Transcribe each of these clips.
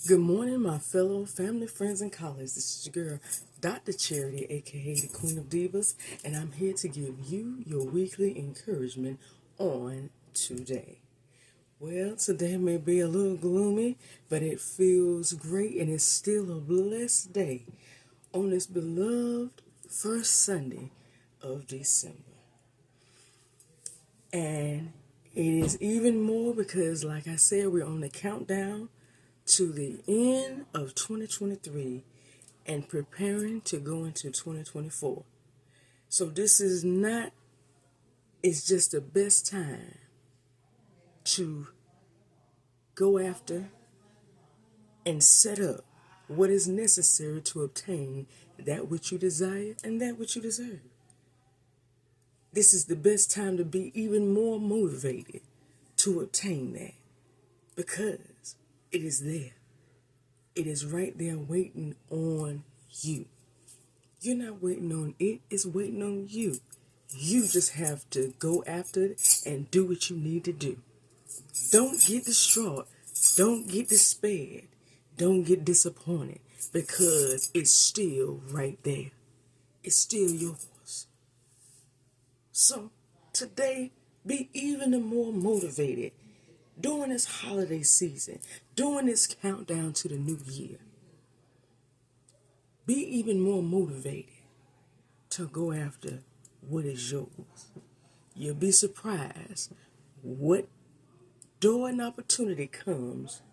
Good morning, my fellow family, friends, and colleagues. This is your girl, Dr. Charity, aka the Queen of Divas, and I'm here to give you your weekly encouragement on today. Well, today may be a little gloomy, but it feels great and it's still a blessed day on this beloved first Sunday of December. And it is even more because, like I said, we're on the countdown to the end of 2023 and preparing to go into 2024. So this is not, it's just the best time to go after and set up what is necessary to obtain that which you desire and that which you deserve. This is the best time to be even more motivated to obtain that because it is there. It is right there waiting on you. You're not waiting on it, it's waiting on you. You just have to go after it and do what you need to do. Don't get distraught. Don't get despaired. Don't get disappointed because it's still right there. It's still yours. So today, be even more motivated during this holiday season, during this countdown to the new year. Be even more motivated to go after what is yours. You'll be surprised what door and opportunity comes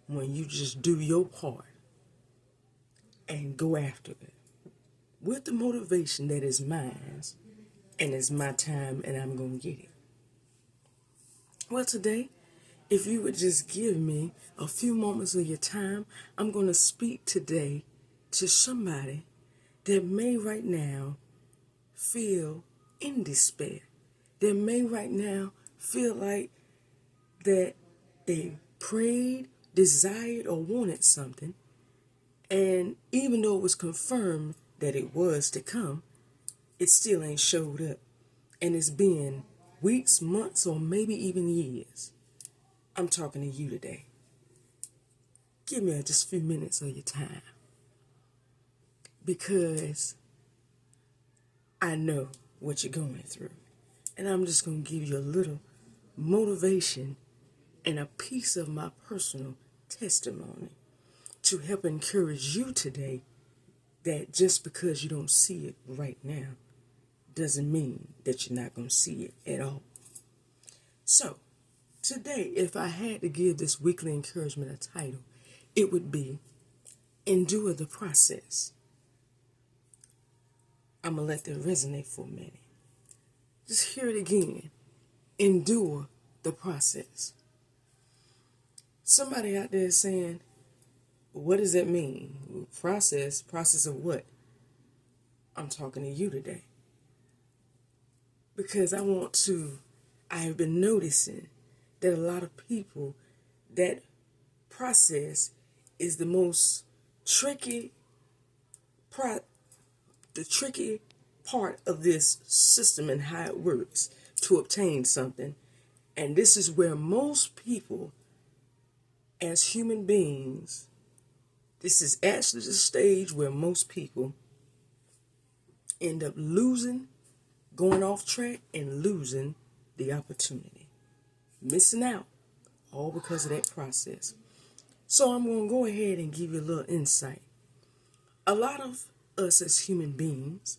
when you just do your part and go after it with the motivation that is mine and it's my time and I'm going to get it. Well, today, if you would just give me a few moments of your time, I'm going to speak today to somebody that may right now feel in despair. That may right now feel like that they prayed, desired, or wanted something, and even though it was confirmed that it was to come, it still ain't showed up. And it's been weeks, months, or maybe even years. I'm talking to you today. Give me just a few minutes of your time. Because I know what you're going through. And I'm just going to give you a little motivation and a piece of my personal testimony to help encourage you today that just because you don't see it right now doesn't mean that you're not going to see it at all. So, today, if I had to give this weekly encouragement a title, it would be Endure the Process. I'm going to let that resonate for a minute. Just hear it again. Endure the process. Somebody out there is saying, what does that mean? Process of what? I'm talking to you today. Because I've been noticing that a lot of people, that process is the most tricky the tricky part of this system and how it works to obtain something. And this is where most people, as human beings, this is actually the stage where most people end up losing, going off track, and losing the opportunity. Missing out, all because of that process. So I'm going to go ahead and give you a little insight. A lot of us as human beings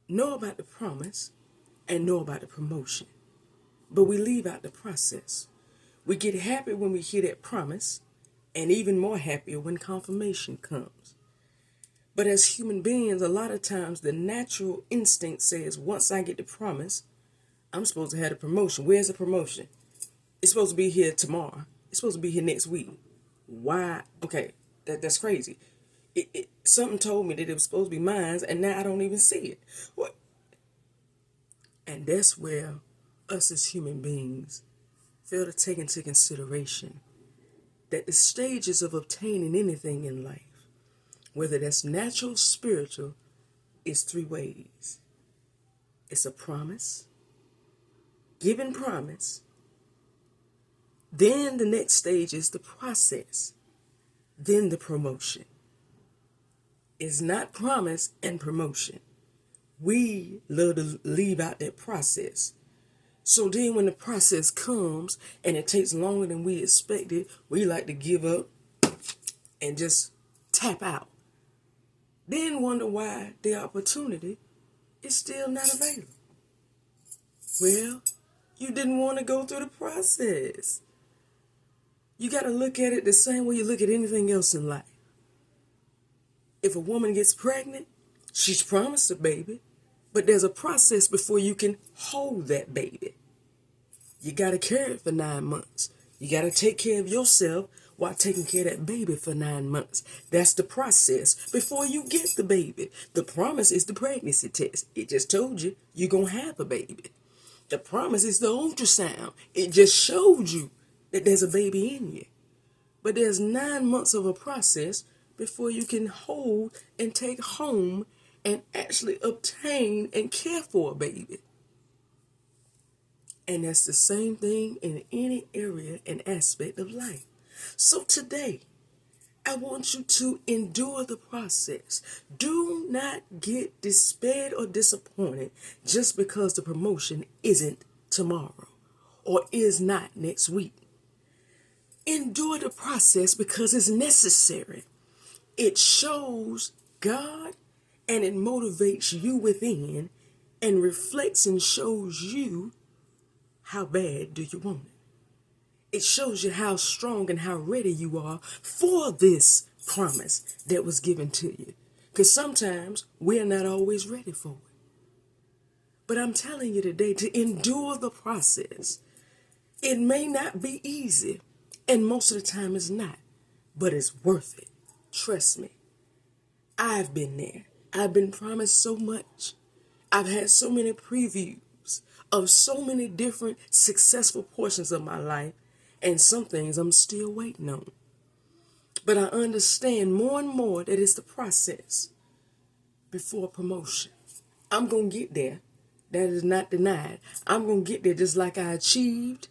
know about the promise and know about the promotion, but we leave out the process. We get happy when we hear that promise, and even more happier when confirmation comes. But as human beings, a lot of times the natural instinct says, once I get the promise, I'm supposed to have the promotion. Where's the promotion? It's supposed to be here tomorrow. It's supposed to be here next week. Why? Okay, that's crazy. Something told me that it was supposed to be mine, and now I don't even see it. What? And that's where us as human beings fail to take into consideration that the stages of obtaining anything in life, whether that's natural, spiritual, is three ways. It's a promise, given promise. Then the next stage is the process. then the promotion. It's not promise and promotion. We love to leave out that process. So then when the process comes and it takes longer than we expected, we like to give up and just tap out. Then wonder why the opportunity is still not available. Well, you didn't want to go through the process. You got to look at it the same way you look at anything else in life. If a woman gets pregnant, she's promised a baby, but there's a process before you can hold that baby. You got to carry it for 9 months. You got to take care of yourself while taking care of that baby for 9 months. That's the process before you get the baby. The promise is the pregnancy test. It just told you you're going to have a baby. The promise is the ultrasound. It just showed you that there's a baby in you. But there's 9 months of a process before you can hold and take home and actually obtain and care for a baby. And that's the same thing in any area and aspect of life. So today, I want you to endure the process. Do not get despaired or disappointed just because the promotion isn't tomorrow or is not next week. Endure the process because it's necessary. It shows God and it motivates you within and reflects and shows you how bad do you want it. It shows you how strong and how ready you are for this promise that was given to you. Because sometimes we're not always ready for it. But I'm telling you today to endure the process. It may not be easy, and most of the time it's not, but it's worth it. Trust me. I've been there. I've been promised so much. I've had so many previews of so many different successful portions of my life, and some things I'm still waiting on. But I understand more and more that it's the process before promotion. I'm going to get there. That is not denied. I'm going to get there just like I achieved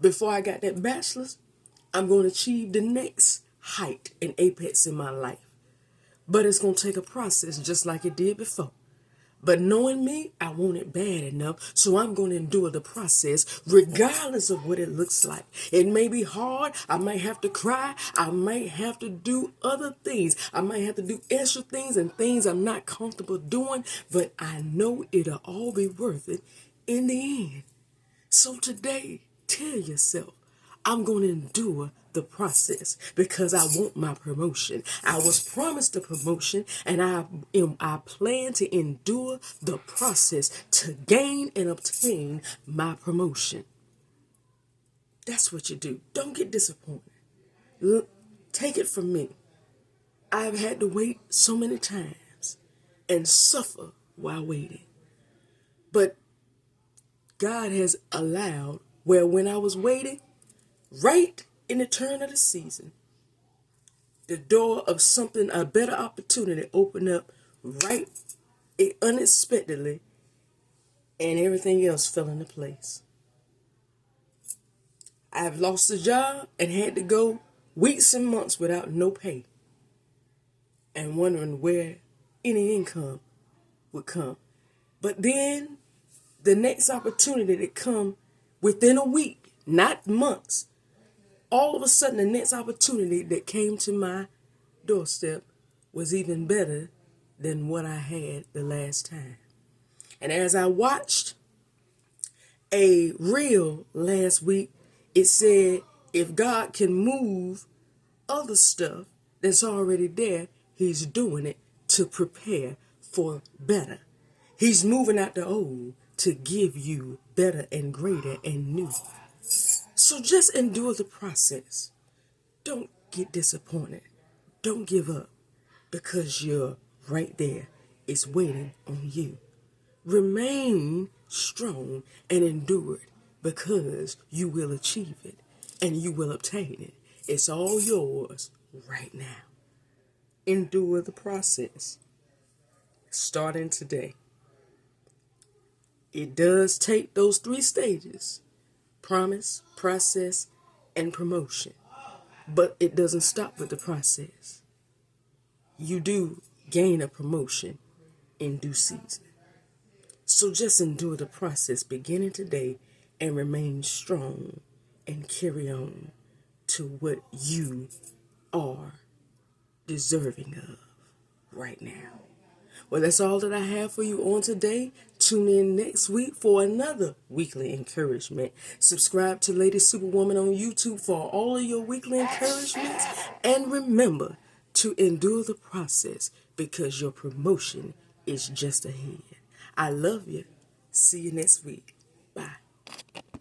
before I got that bachelor's. I'm going to achieve the next height and apex in my life. But it's going to take a process just like it did before. But knowing me, I want it bad enough, so I'm going to endure the process regardless of what it looks like. It may be hard. I might have to cry. I might have to do other things. I might have to do extra things and things I'm not comfortable doing, but I know it'll all be worth it in the end. So today, tell yourself, I'm going to endure the process because I want my promotion. I was promised a promotion, and I plan to endure the process to gain and obtain my promotion. That's what you do. Don't get disappointed. Look, take it from me. I've had to wait so many times and suffer while waiting. But God has allowed where when I was waiting, right in the turn of the season, the door of something, a better opportunity opened up right unexpectedly, and everything else fell into place. I've lost a job and had to go weeks and months without no pay and wondering where any income would come. But then the next opportunity that come within a week, not months, all of a sudden, the next opportunity that came to my doorstep was even better than what I had the last time. And as I watched a reel last week, it said, if God can move other stuff that's already there, he's doing it to prepare for better. He's moving out the old to give you better and greater and new. So just endure the process. Don't get disappointed. Don't give up because you're right there. It's waiting on you. Remain strong and endure it because you will achieve it and you will obtain it. It's all yours right now. Endure the process. Starting today. It does take those 3 stages: promise, process, and promotion. But it doesn't stop with the process. You do gain a promotion in due season. So just endure the process beginning today and remain strong and carry on to what you are deserving of right now. Well, that's all that I have for you on today. Tune in next week for another weekly encouragement. Subscribe to Lady Superwoman on YouTube for all of your weekly encouragements. And remember to endure the process because your promotion is just ahead. I love you. See you next week. Bye.